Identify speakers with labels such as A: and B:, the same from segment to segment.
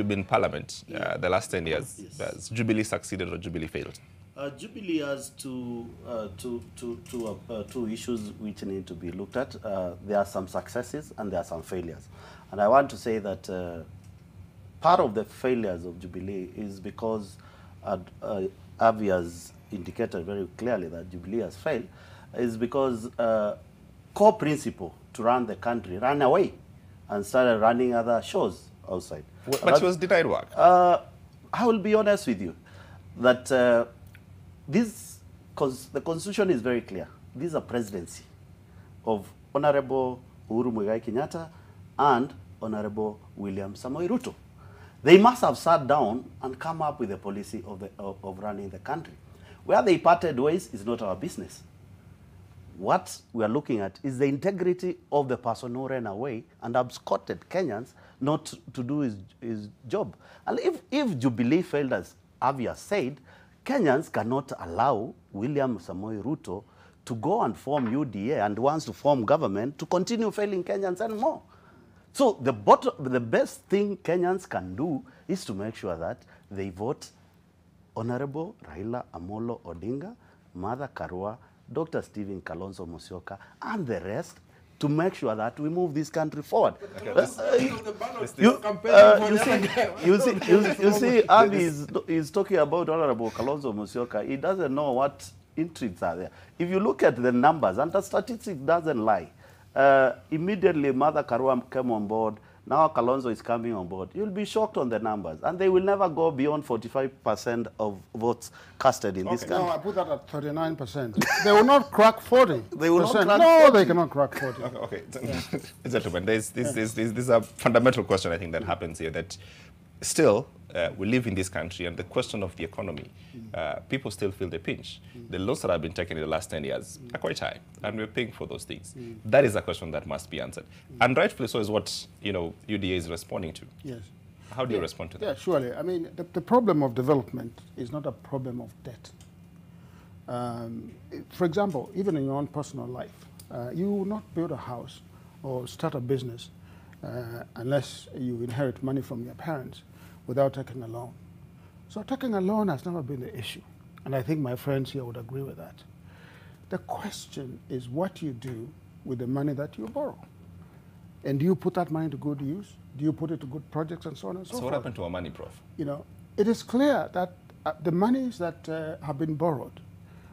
A: We've been in Parliament the last 10 years. Yes. Has Jubilee succeeded or Jubilee failed?
B: Jubilee has two issues which need to be looked at. There are some successes and there are some failures. And I want to say that part of the failures of Jubilee is because Avi has indicated very clearly that Jubilee has failed, is because core principle to run the country ran away and started running other shows outside.
A: But she was denied work.
B: I will be honest with you that the Constitution is very clear. This is a presidency of Honorable Uhuru Muigai Kenyatta and Honorable William Samoei Ruto. They must have sat down and come up with a policy of running the country. Where they parted ways is not our business. What we are looking at is the integrity of the person who ran away and absconded Kenyans not to do his job. And if Jubilee failed, as Avia said, Kenyans cannot allow William Samoei Ruto to go and form UDA and wants to form government to continue failing Kenyans and more. So the best thing Kenyans can do is to make sure that they vote Honorable Raila Amolo Odinga, Martha Karua, Dr. Stephen Kalonzo Musyoka, and the rest to make sure that we move this country forward. Okay. You see, Abi is talking about Honorable Kalonzo Musyoka. He doesn't know what intrigues are there. If you look at the numbers, and the statistics doesn't lie, immediately Martha Karua came on board. Now Kalonzo is coming on board. You'll be shocked on the numbers. And they will never go beyond 45% of votes casted in this country.
C: No, I put that at 39%. They will not crack 40%.
B: They will not crack 40.
C: No, they cannot crack 40.
A: Okay. Yeah. Gentlemen, there's a fundamental question, I think, that happens here, that still we live in this country, and the question of the economy, people still feel the pinch. The loans that have been taken in the last 10 years are quite high, and we're paying for those things. That is a question that must be answered. And rightfully so is what UDA is responding to.
C: Yes.
A: How do you respond to that?
C: Yeah, surely. I mean, the problem of development is not a problem of debt. For example, even in your own personal life, you will not build a house or start a business unless you inherit money from your parents without taking a loan. So taking a loan has never been the issue. And I think my friends here would agree with that. The question is what you do with the money that you borrow. And do you put that money to good use? Do you put it to good projects and so on and so forth?
A: So what happened to our money, Prof?
C: It is clear that the monies that have been borrowed,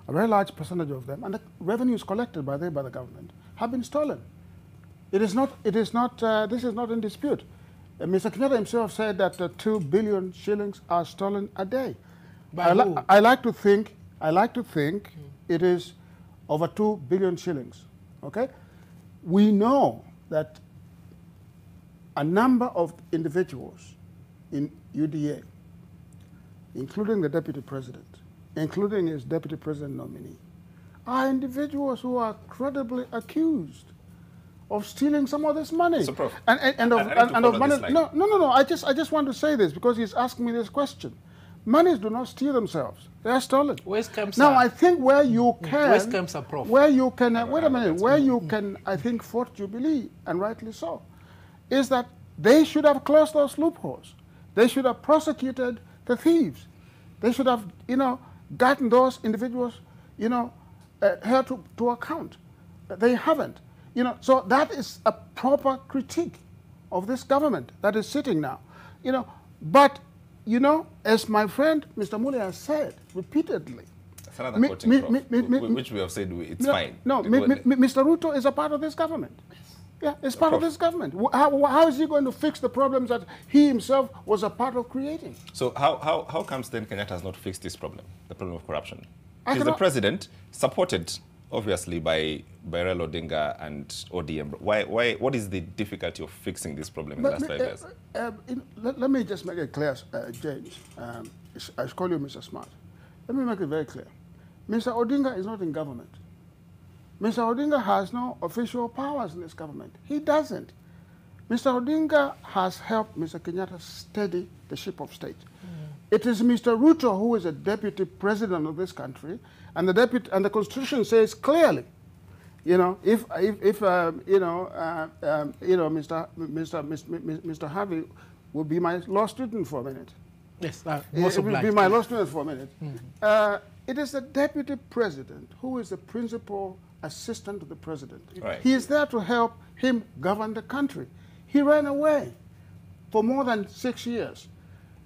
C: a very large percentage of them, and the revenues collected by the government, have been stolen. This is not in dispute. Mr. Kenyatta himself said that 2 billion shillings are stolen a day. I like to think it is over 2 billion shillings. Okay, we know that a number of individuals in UDA, including the deputy president, including his deputy president nominee, are individuals who are credibly accused of stealing some of this money.
A: So, Prof,
C: and of money. No. I just want to say this because he's asking me this question. Monies do not steal themselves; they are stolen. I think where you can, where you can, wait a minute, where you can, I think, fault Jubilee, and rightly so, is that they should have closed those loopholes. They should have prosecuted the thieves. They should have, gotten those individuals, held to account. They haven't. So that is a proper critique of this government that is sitting now. But, as my friend Mr. Mule has said repeatedly,
A: that's another quoting, which we have said it's fine.
C: No, Mr. Ruto is a part of this government. Yeah, it's part of this government. How is he going to fix the problems that he himself was a part of creating?
A: So how comes then Kenyatta has not fixed this problem, the problem of corruption? He's the president, supported obviously by Raila Odinga and ODM. What is the difficulty of fixing this problem in the last 5 years?
C: Let me just make it clear, James. I call you Mr. Smart. Let me make it very clear. Mr. Odinga is not in government. Mr. Odinga has no official powers in this government. He doesn't. Mr. Odinga has helped Mr. Kenyatta steady the ship of state. It is Mr. Ruto who is a deputy president of this country, and the Constitution says clearly, Mr. Harvey will be my law student for a minute.
D: Yes,
C: It will be my law student for a minute. It is the deputy president who is the principal assistant to the president.
A: Right.
C: He is there to help him govern the country. He ran away for more than 6 years.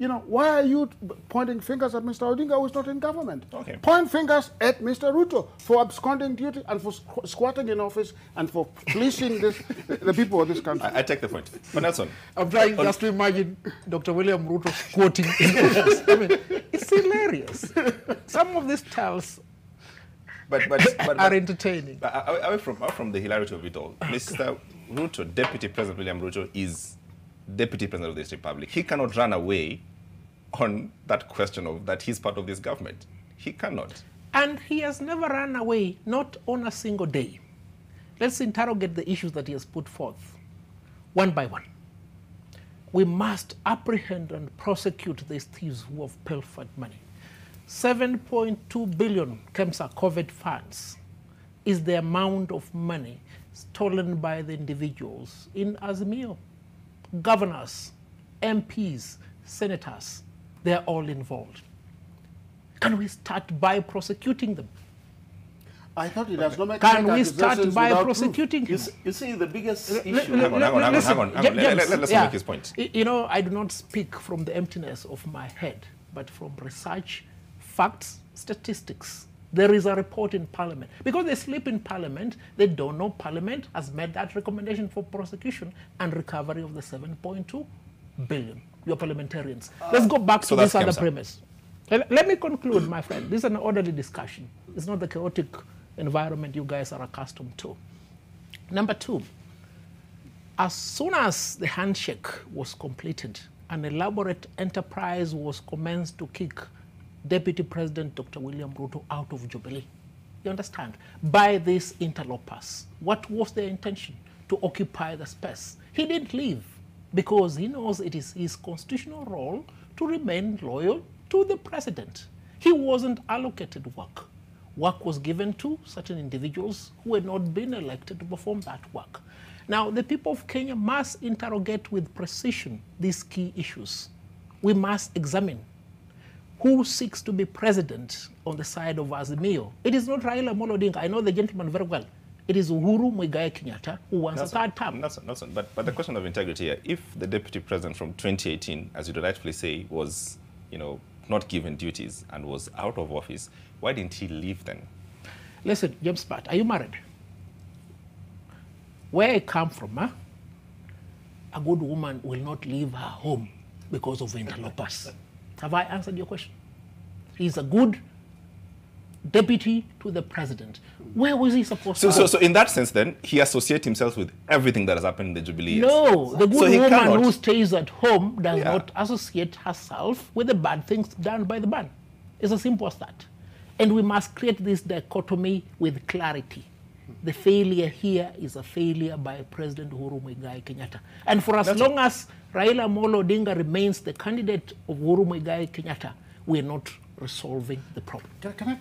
C: You know, why are you pointing fingers at Mr. Odinga, who is not in government?
A: Okay.
C: Point fingers at Mr. Ruto for absconding duty and for squatting in office and for fleecing the people of this country.
A: I take the point. But Nelson.
D: I'm trying just to imagine Dr. William Ruto squatting in office. I mean, it's hilarious. Some of these tales are entertaining.
A: Away from the hilarity of it all, Mr. Ruto, Deputy President William Ruto, is Deputy President of this Republic. He cannot run away on that question of that he's part of this government. He cannot.
D: And he has never run away, not on a single day. Let's interrogate the issues that he has put forth, one by one. We must apprehend and prosecute these thieves who have pilfered money. 7.2 billion KEMSA COVID funds is the amount of money stolen by the individuals in Azimio. Governors, MPs, senators, they're all involved. Can we start by prosecuting them?
C: I thought it has no make
D: Can we start by prosecuting him?
B: You see, the biggest issue...
A: Hang on. Let's make his point.
D: You know, I do not speak from the emptiness of my head, but from research, facts, statistics. There is a report in Parliament. Because they sleep in Parliament, they don't know Parliament has made that recommendation for prosecution and recovery of the 7.2 billion. Your parliamentarians. Let's go back to this other premise. Let me conclude, my friend. This is an orderly discussion. It's not the chaotic environment you guys are accustomed to. Number two, as soon as the handshake was completed, an elaborate enterprise was commenced to kick Deputy President Dr. William Ruto out of Jubilee. You understand? By these interlopers. What was their intention? To occupy the space. He didn't leave because he knows it is his constitutional role to remain loyal to the president. He wasn't allocated work. Work was given to certain individuals who had not been elected to perform that work. Now, the people of Kenya must interrogate with precision these key issues. We must examine who seeks to be president on the side of Azimio. It is not Raila Amolo Odinga. I know the gentleman very well. It is Uhuru Muigai Kenyatta who wants a third term.
A: Nelson, but the question of integrity here, if the deputy president from 2018, as you rightfully say, was, not given duties and was out of office, why didn't he leave then?
D: Listen, James Pat, are you married? Where I come from, a good woman will not leave her home because of interlopers. Have I answered your question? He's a good deputy to the president. Where was he supposed to go?
A: So in that sense, then, he associates himself with everything that has happened in the Jubilee years.
D: No, the good woman who stays at home does
A: Yeah.
D: not associate herself with the bad things done by the man. It's as simple as that. And we must create this dichotomy with clarity. The failure here is a failure by President Uhuru Muigai Kenyatta. And for as long as Raila Amolo Odinga remains the candidate of Uhuru Muigai Kenyatta, we are not resolving the problem.
C: Can I